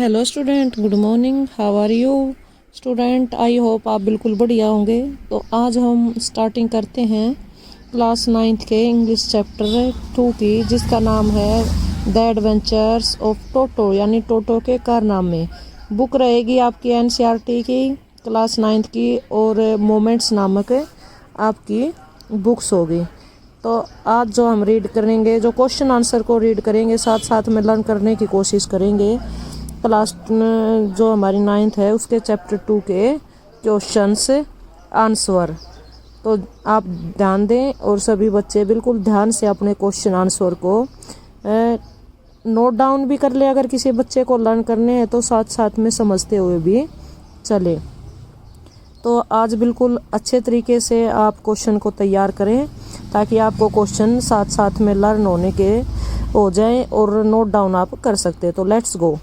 Hello student, good morning. How are you student? I hope आप बिल्कुल बढ़िया होंगे। तो आज हम स्टार्टिंग करते हैं क्लास 9th के इंग्लिश चैप्टर 2 की, जिसका नाम है द एडवेंचर्स ऑफ टोटो, यानी टोटो के कारनामे। बुक रहेगी आपकी NCERT की क्लास 9th की, और मोमेंट्स नामक आपकी बुक्स होगी। तो आज जो हम रीड करेंगे, जो क्वेश्चन आंसर को रीड करेंगे, साथ साथ में लर्न करने की कोशिश करेंगे। क्लास जो हमारी 9th है उसके चैप्टर 2 के क्वेश्चंस आंसर। तो आप ध्यान दें और सभी बच्चे बिल्कुल ध्यान से अपने क्वेश्चन आंसर को नोट डाउन भी कर ले। अगर किसी बच्चे को लर्न करने हैं तो साथ साथ में समझते हुए भी चले। तो आज बिल्कुल अच्छे तरीके से आप क्वेश्चन को तैयार करें, ताकि आपको क्वेश्चन साथ साथ में लर्न होने के हो जाए और नोट डाउन आप कर सकते हैं। तो लेट्स गो।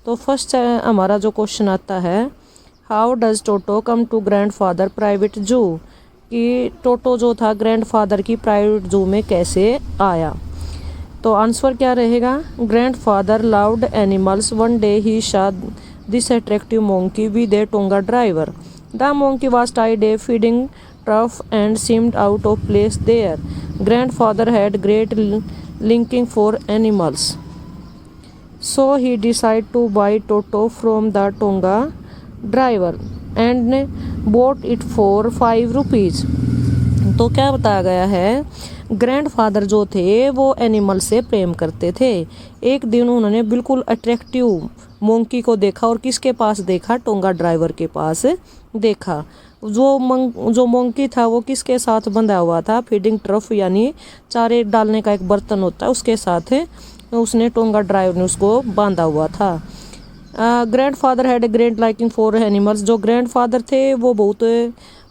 तो फर्स्ट हमारा जो क्वेश्चन आता है, how does Toto come to grandfather private zoo, कि टोटो जो था ग्रैंडफादर की प्राइवेट जू में कैसे आया। तो आंसर क्या रहेगा, grandfather loved animals, one day he saw this attractive monkey with a tonga driver, the monkey was tied a feeding trough and seemed out of place there. Grandfather had great liking for animals, so he decided to buy Toto from the Tonga driver and bought it for 5 rupees. तो क्या बताया गया है, grandfather जो थे वो animal से प्रेम करते थे। एक दिन उन्होंने बिल्कुल अट्रैक्टिव मोंकी को देखा, और किसके पास देखा, टोंगा ड्राइवर के पास देखा। जो मोंकी था वो किसके साथ बंधा हुआ था, फीडिंग ट्रफ यानी चारे डालने का एक बर्तन होता है, उसके साथ उसने टोंगा ड्राइवर ने उसको बांधा हुआ था। Grandfather had a great liking for animals, जो ग्रैंडफादर थे वो बहुत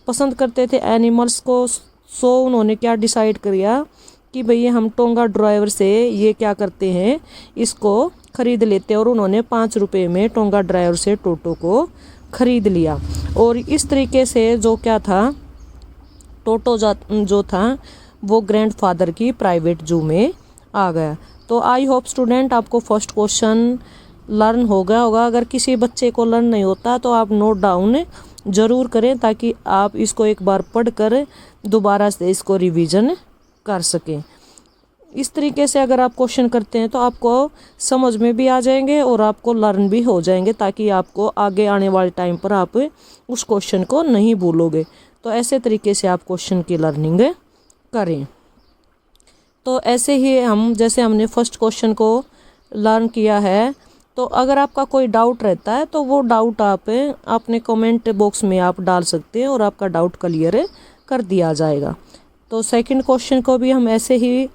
पसंद करते थे एनिमल्स को। सो उन्होंने क्या डिसाइड किया कि भई हम टोंगा ड्राइवर से ये क्या करते हैं, इसको खरीद लेते हैं। और उन्होंने 5 रुपये में टोंगा ड्राइवर से टोटो को खरीद लिया। और इस तरीके से जो क्या था, टोटो जो था वो ग्रैंडफादर की प्राइवेट जू में आ गया। तो आई होप स्टूडेंट आपको फर्स्ट क्वेश्चन लर्न हो गया होगा। अगर किसी बच्चे को लर्न नहीं होता तो आप नोट डाउन ज़रूर करें, ताकि आप इसको एक बार पढ़कर दोबारा से इसको रिवीजन कर सकें। इस तरीके से अगर आप क्वेश्चन करते हैं तो आपको समझ में भी आ जाएंगे और आपको लर्न भी हो जाएंगे, ताकि आपको आगे आने वाले टाइम पर आप उस क्वेश्चन को नहीं भूलोगे। तो ऐसे तरीके से आप क्वेश्चन की लर्निंग करें। तो ऐसे ही हम, जैसे हमने फर्स्ट क्वेश्चन को लर्न किया है, तो अगर आपका कोई डाउट रहता है तो वो डाउट आप अपने कमेंट बॉक्स में आप डाल सकते हैं और आपका डाउट क्लियर कर दिया जाएगा। तो सेकंड क्वेश्चन को भी हम ऐसे ही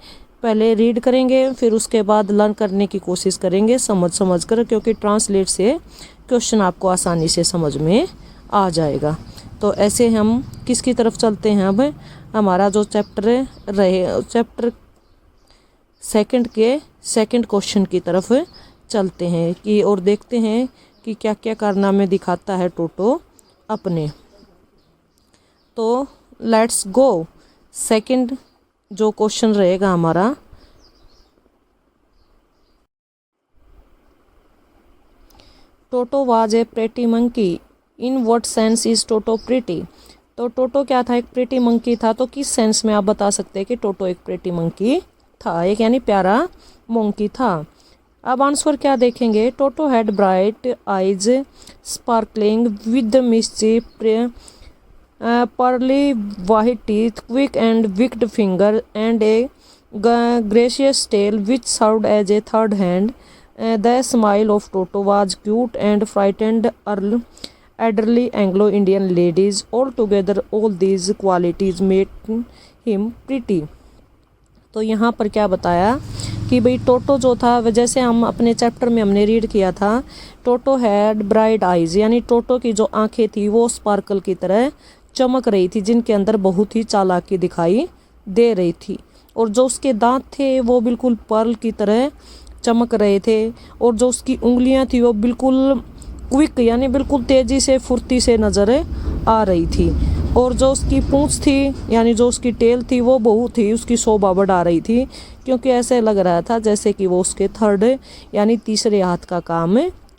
पहले रीड करेंगे, फिर उसके बाद लर्न करने की कोशिश करेंगे समझ कर, क्योंकि ट्रांसलेट से क्वेश्चन आपको आसानी से समझ में आ जाएगा। तो ऐसे हम किसकी तरफ चलते हैं, अब हमारा जो चैप्टर सेकंड के सेकंड क्वेश्चन की तरफ चलते हैं कि और देखते हैं कि क्या क्या कारनामे दिखाता है टोटो अपने। तो लेट्स गो। सेकंड जो क्वेश्चन रहेगा हमारा, टोटो was a pretty monkey, in what sense is toto pretty. तो टोटो क्या था, एक प्रेटी मंकी था। तो किस सेंस में आप बता सकते हैं कि टोटो एक प्रेटी मंकी था, एक यानी प्यारा मंकी था। अब आंसर क्या देखेंगे, Toto had bright eyes sparkling with mischief, pearly white teeth, quick and wicked finger, and a gracious tail which served as a third hand. The smile of Toto was cute and frightened elderly Anglo-Indian ladies. Altogether, all these qualities made him pretty. तो यहाँ पर क्या बताया कि भाई टोटो जो था, जैसे हम अपने चैप्टर में हमने रीड किया था, टोटो हैड ब्राइट आइज, यानी टोटो की जो आंखें थी वो स्पार्कल की तरह चमक रही थी, जिनके अंदर बहुत ही चालाकी दिखाई दे रही थी। और जो उसके दांत थे वो बिल्कुल पर्ल की तरह चमक रहे थे। और जो उसकी उंगलियां थी वो बिल्कुल क्विक, यानी बिल्कुल तेज़ी से फुर्ती से नज़र आ रही थी। और जो उसकी पूंछ थी, यानी जो उसकी टेल थी, वो बहुत ही उसकी शोभा बढ़ा रही थी, क्योंकि ऐसे लग रहा था जैसे कि वो उसके थर्ड यानी तीसरे हाथ का काम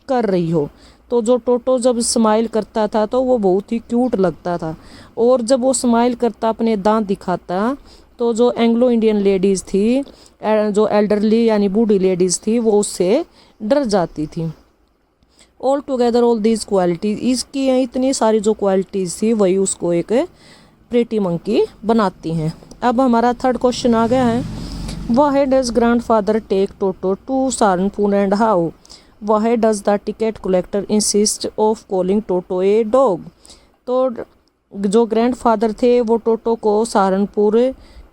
कर रही हो। तो जो टोटो जब स्माइल करता था तो वो बहुत ही क्यूट लगता था, और जब वो स्माइल करता अपने दांत दिखाता तो जो एंग्लो इंडियन लेडीज़ थी, जो एल्डरली यानी बूढ़ी लेडीज़ थी, वो उससे डर जाती थी। All together all these qualities, इसकी इतनी सारी जो क्वालिटीज़ थी वही उसको एक प्रेटी मंकी बनाती हैं। अब हमारा थर्ड क्वेश्चन आ गया है, why does grandfather take Toto to Saharanpur and how, why does the ticket collector insist of calling Toto a dog. तो जो ग्रैंडफादर थे वो टोटो को सहारनपुर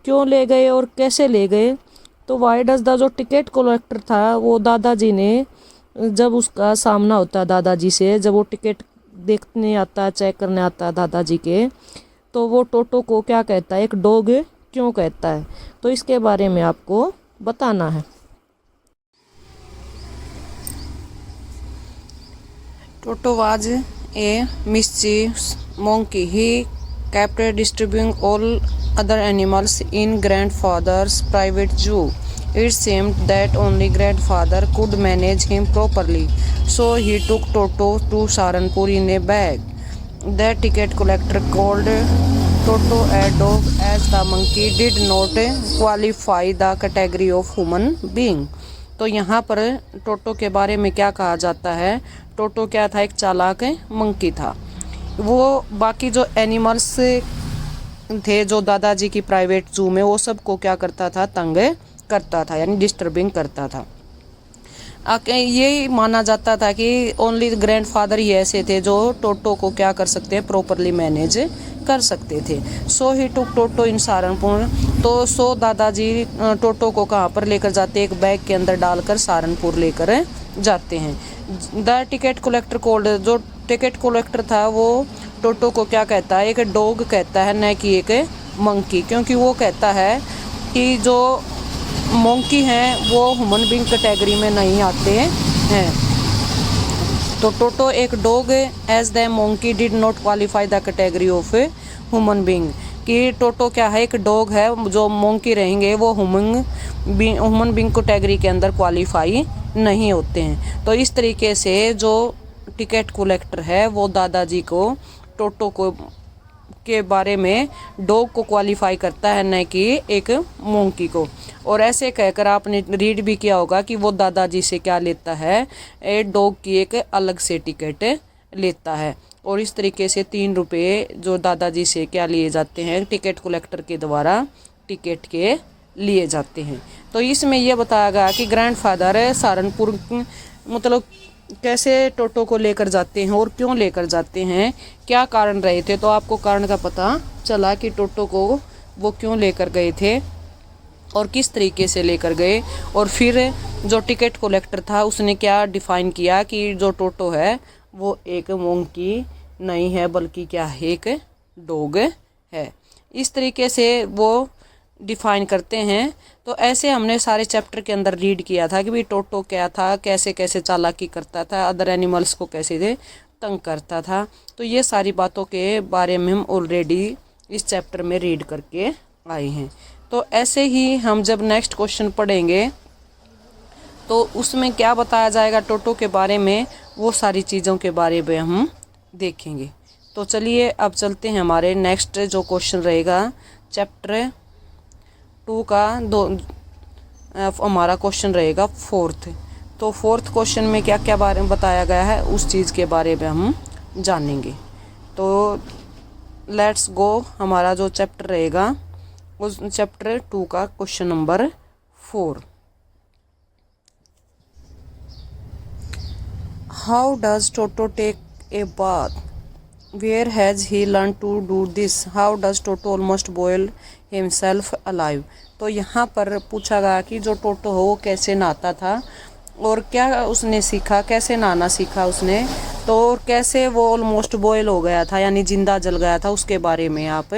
क्यों ले गए और कैसे ले गए। तो वाई डज द जो टिकट कलेक्टर था वो दादाजी ने, जब उसका सामना होता है दादाजी से, जब वो टिकट देखने आता, चेक करने आता है दादाजी के, तो वो टोटो को क्या कहता है, एक डॉग क्यों कहता है। तो इसके बारे में आपको बताना है। टोटो was a mischievous monkey. He kept disturbing all other animals in grandfather's private zoo. It seemed that only grandfather could manage him properly, so he took Toto to Saharanpur in a bag. The ticket collector called Toto a dog as the monkey did not qualify the category of human being. तो यहाँ पर टोटो के बारे में क्या कहा जाता है, टोटो क्या था, एक चालाक मंकी था। वो बाकी जो एनिमल्स थे जो दादाजी की प्राइवेट जू में, वो सबको क्या करता था, तंग करता था, यानी डिस्टर्बिंग करता था। ये माना जाता था कि ओनली ग्रैंडफादर ही ऐसे थे जो टोटो को क्या कर सकते हैं, प्रॉपरली मैनेज कर सकते थे। सो ही टुक टोटो इन सहारनपुर, तो दादाजी टोटो को कहाँ पर लेकर जाते, एक बैग के अंदर डालकर सहारनपुर लेकर जाते हैं। द टिकट कलेक्टर कोल्ड, जो टिकट कलेक्टर था वो टोटो को क्या कहता है, एक डॉग कहता है, न कि एक मंकी, क्योंकि वो कहता है कि जो मंकी हैं वो ह्यूमन बीइंग कैटेगरी में नहीं आते हैं। तो टोटो एक dog as the monkey did not qualify the category of human being, कि टोटो क्या है, एक डॉग है, जो मंकी रहेंगे वो ह्यूमन बीइंग कैटेगरी के अंदर क्वालिफाई नहीं होते हैं। तो इस तरीके से जो टिकट कलेक्टर है वो दादाजी को, टोटो को के बारे में डॉग को क्वालिफाई करता है, न कि एक मंकी को। और ऐसे कहकर आपने रीड भी किया होगा कि वो दादाजी से क्या लेता है, एक डॉग की एक अलग से टिकट लेता है। और इस तरीके से 3 रुपये जो दादाजी से क्या लिए जाते हैं, टिकट कलेक्टर के द्वारा टिकट के लिए जाते हैं। तो इसमें यह बताया गया कि ग्रैंडफादर सहारनपुर मतलब कैसे टोटो को लेकर जाते हैं और क्यों लेकर जाते हैं, क्या कारण रहे थे। तो आपको कारण का पता चला कि टोटो को वो क्यों लेकर गए थे और किस तरीके से लेकर गए। और फिर जो टिकट कलेक्टर था उसने क्या डिफ़ाइन किया कि जो टोटो है वो एक मंकी नहीं है, बल्कि क्या है, एक डॉग है। इस तरीके से वो डिफ़ाइन करते हैं। तो ऐसे हमने सारे चैप्टर के अंदर रीड किया था कि भाई टोटो क्या था, कैसे कैसे चालाकी करता था, अदर एनिमल्स को कैसे तंग करता था। तो ये सारी बातों के बारे में हम ऑलरेडी इस चैप्टर में रीड करके आए हैं। तो ऐसे ही हम जब नेक्स्ट क्वेश्चन पढ़ेंगे तो उसमें क्या बताया जाएगा टोटो के बारे में, वो सारी चीज़ों के बारे में हम देखेंगे। तो चलिए अब चलते हैं हमारे नेक्स्ट जो क्वेश्चन रहेगा चैप्टर 2 का हमारा क्वेश्चन रहेगा 4th। तो 4th क्वेश्चन में क्या क्या बारे में बताया गया है उस चीज़ के बारे में हम जानेंगे। तो लेट्स गो, हमारा जो चैप्टर रहेगा उस चैप्टर 2 का question number 4। How does Toto take a bath, where has he learn to do this, how does Toto almost boil himself alive. तो यहाँ पर पूछा गया कि जो टोटो हो वो कैसे नहाता था और क्या उसने सीखा, कैसे नहाना सीखा उसने, तो कैसे वो ऑलमोस्ट बॉयल हो गया था यानी जिंदा जल गया था, उसके बारे में आप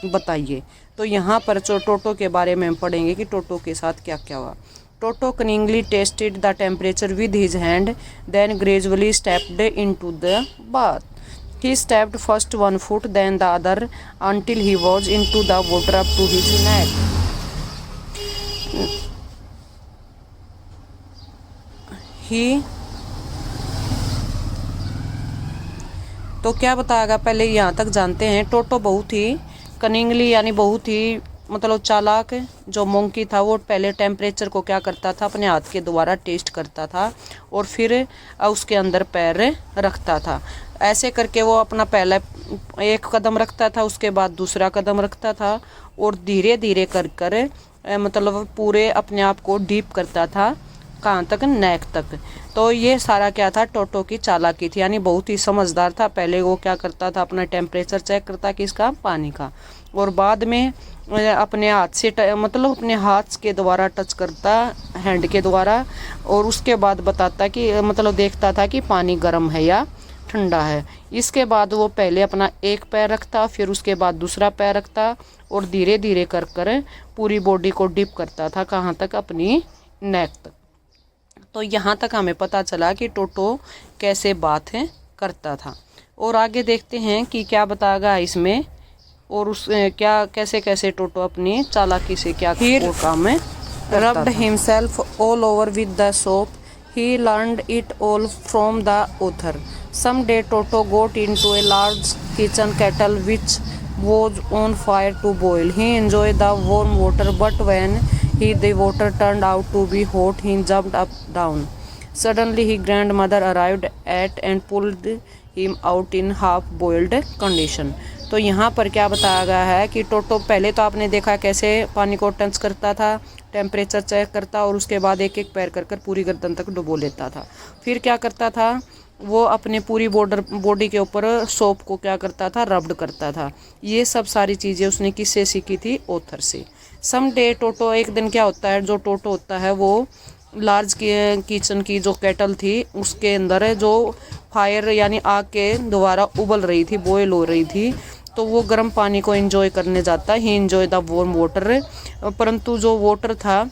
बताइए। तो यहाँ पर जो टोटो के बारे में हम पढ़ेंगे कि टोटो के साथ क्या क्या हुआ। Toto cunningly tested the temperature with his hand, then gradually stepped into the bath. He stepped first 1 foot, then the other, until he was into the water up to his neck. तो क्या बताएगा पहले यहाँ तक जानते हैं। टोटो बहुत ही cunningly यानी बहुत ही मतलब चालाक जो मोंकी था वो पहले टेम्परेचर को क्या करता था, अपने हाथ के द्वारा टेस्ट करता था और फिर उसके अंदर पैर रखता था। ऐसे करके वो अपना पहला एक कदम रखता था, उसके बाद दूसरा कदम रखता था और धीरे धीरे कर कर मतलब पूरे अपने आप को डीप करता था। कहाँ तक? नेक तक। तो ये सारा क्या था? टोटो की चालाकी थी, यानी बहुत ही समझदार था। पहले वो क्या करता था, अपना टेम्परेचर चेक करता किसका? पानी का, और बाद में अपने हाथ से मतलब अपने हाथ के द्वारा टच करता, हैंड के द्वारा, और उसके बाद बताता कि मतलब देखता था कि पानी गर्म है या ठंडा है। इसके बाद वो पहले अपना एक पैर रखता, फिर उसके बाद दूसरा पैर रखता और धीरे धीरे कर कर पूरी बॉडी को डिप करता था। कहाँ तक? अपनी नेक तक। तो यहाँ तक हमें पता चला कि टोटो कैसे बात है करता था। और आगे देखते हैं कि क्या बताएगा इसमें, और उस क्या कैसे कैसे टोटो अपनी चालाकी से क्या और काम है। Rubbed himself all over with the soap. He learned it all from the author. Someday Toto got into a large kitchen kettle which was on fire to boil. He enjoyed the warm water, but when the water turned out to be hot, he jumped up down. Suddenly his grandmother arrived and pulled him out in half-boiled condition. तो यहाँ पर क्या बताया गया है कि टोटो पहले तो आपने देखा कैसे पानी को टच करता था, टेम्परेचर चेक करता और उसके बाद एक एक पैर कर कर पूरी गर्दन तक डुबो लेता था। फिर क्या करता था, वो अपने पूरी बॉडी के ऊपर सोप को क्या करता था? रब्ड करता था। ये सब सारी चीज़ें उसने किससे सीखी थी? ऑथर से। सम डे टोटो, एक दिन क्या होता है, जो टोटो होता है वो लार्ज किचन की जो केटल थी उसके अंदर जो फायर यानी आग के द्वारा उबल रही थी, बॉयल हो रही थी, तो वो गर्म पानी को एंजॉय करने जाता है। ही एंजॉय द वार्म वाटर। परंतु जो वाटर था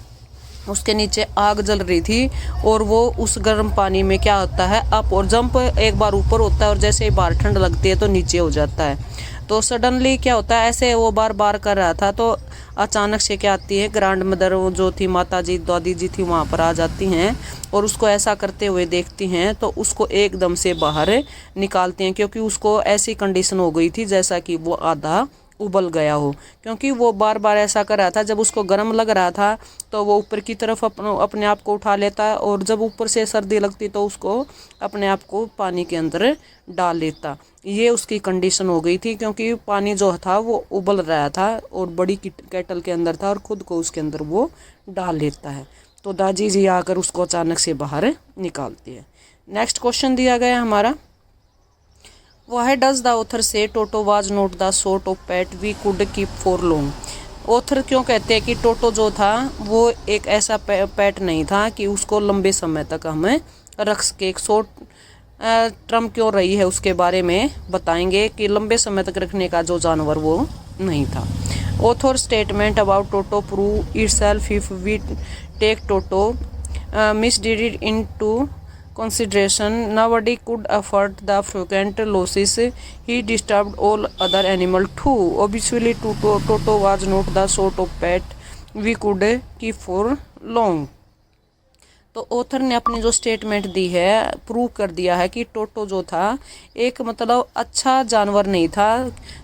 उसके नीचे आग जल रही थी और वो उस गर्म पानी में क्या होता है, अप और जंप, एक बार ऊपर होता है और जैसे ही बाहर ठंड लगती है तो नीचे हो जाता है। तो सडनली क्या होता है, ऐसे वो बार बार कर रहा था तो अचानक से क्या आती है, ग्रैंड मदर जो थी, माता जी, दादी जी थी, वहाँ पर आ जाती हैं और उसको ऐसा करते हुए देखती हैं तो उसको एकदम से बाहर निकालती हैं, क्योंकि उसको ऐसी कंडीशन हो गई थी जैसा कि वो आधा उबल गया हो, क्योंकि वो बार बार ऐसा कर रहा था। जब उसको गर्म लग रहा था तो वो ऊपर की तरफ अपने आप को उठा लेता और जब ऊपर से सर्दी लगती तो उसको अपने आप को पानी के अंदर डाल लेता। ये उसकी कंडीशन हो गई थी, क्योंकि पानी जो था वो उबल रहा था और बड़ी केटल के अंदर था और ख़ुद को उसके अंदर वो डाल लेता है। तो दादी जी आकर उसको अचानक से बाहर निकालती है। नेक्स्ट क्वेश्चन दिया गया हमारा, Why does the author say Toto was not the sort of pet we could keep for long? Author क्यों कहते हैं कि टोटो जो था वो एक ऐसा पेट नहीं था कि उसको लंबे समय तक हमें रख सके। एक शॉर्ट टर्म क्यों रही है उसके बारे में बताएंगे कि लंबे समय तक रखने का जो जानवर वो नहीं था। Author statement about Toto prove itself if we take Toto misdeeded into consideration. Nobody could afford the frequent losses he disturbed all other animals too. Obviously, Toto was not the sort of pet we could keep for long. तो author ने अपनी जो statement दी है prove कर दिया है कि टोटो जो था एक मतलब अच्छा जानवर नहीं था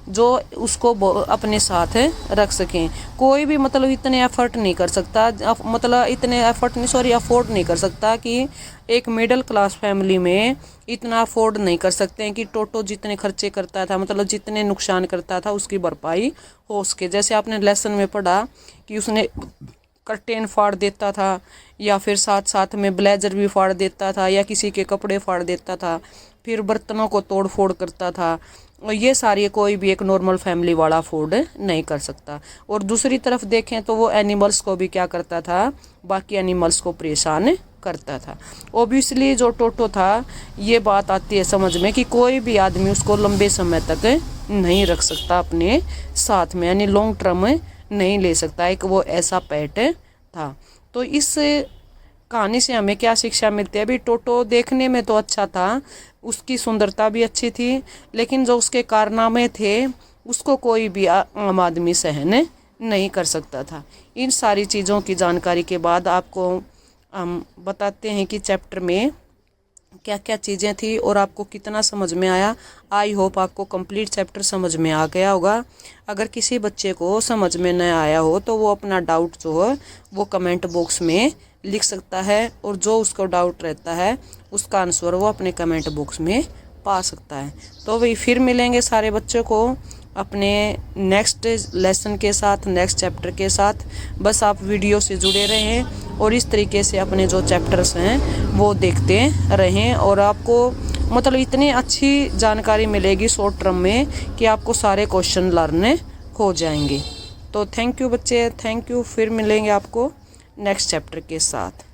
जो उसको अपने साथ रख सकें। कोई भी मतलब इतने एफर्ट नहीं कर सकता, मतलब इतने एफर्ट नहीं, सॉरी, अफोर्ड नहीं कर सकता कि एक मिडिल क्लास फैमिली में इतना अफोर्ड नहीं कर सकते हैं कि टोटो जितने खर्चे करता था, मतलब जितने नुकसान करता था उसकी भरपाई हो सके। जैसे आपने लेसन में पढ़ा कि उसने कर्टेन फाड़ देता था या फिर साथ साथ में ब्लेजर भी फाड़ देता था या किसी के कपड़े फाड़ देता था, फिर बर्तनों को तोड़ फोड़ करता था। और ये सारी कोई भी एक नॉर्मल फैमिली वाला अफोर्ड नहीं कर सकता। और दूसरी तरफ देखें तो वो एनिमल्स को भी क्या करता था, बाकी एनिमल्स को परेशान करता था। ओब्वियसली जो टोटो था ये बात आती है समझ में कि कोई भी आदमी उसको लंबे समय तक नहीं रख सकता अपने साथ में, यानी लॉन्ग टर्म नहीं ले सकता। एक वो ऐसा पेट था। तो इस कहानी से हमें क्या शिक्षा मिलती है? अभी टोटो देखने में तो अच्छा था, उसकी सुंदरता भी अच्छी थी, लेकिन जो उसके कारनामे थे उसको कोई भी आम आदमी सहन नहीं कर सकता था। इन सारी चीज़ों की जानकारी के बाद आपको हम बताते हैं कि चैप्टर में क्या क्या चीज़ें थी और आपको कितना समझ में आया। आई होप आपको कंप्लीट चैप्टर समझ में आ गया होगा। अगर किसी बच्चे को समझ में न आया हो तो वो अपना डाउट जो है वो कमेंट बॉक्स में लिख सकता है, और जो उसको डाउट रहता है उसका आंसर वो अपने कमेंट बॉक्स में पा सकता है। तो वही फिर मिलेंगे सारे बच्चों को अपने नेक्स्ट लेसन के साथ, नेक्स्ट चैप्टर के साथ। बस आप वीडियो से जुड़े रहें और इस तरीके से अपने जो चैप्टर्स हैं वो देखते रहें, और आपको मतलब इतनी अच्छी जानकारी मिलेगी शॉर्ट टर्म में कि आपको सारे क्वेश्चन लर्न हो जाएंगे। तो थैंक यू बच्चे, थैंक यू। फिर मिलेंगे आपको नेक्स्ट चैप्टर के साथ।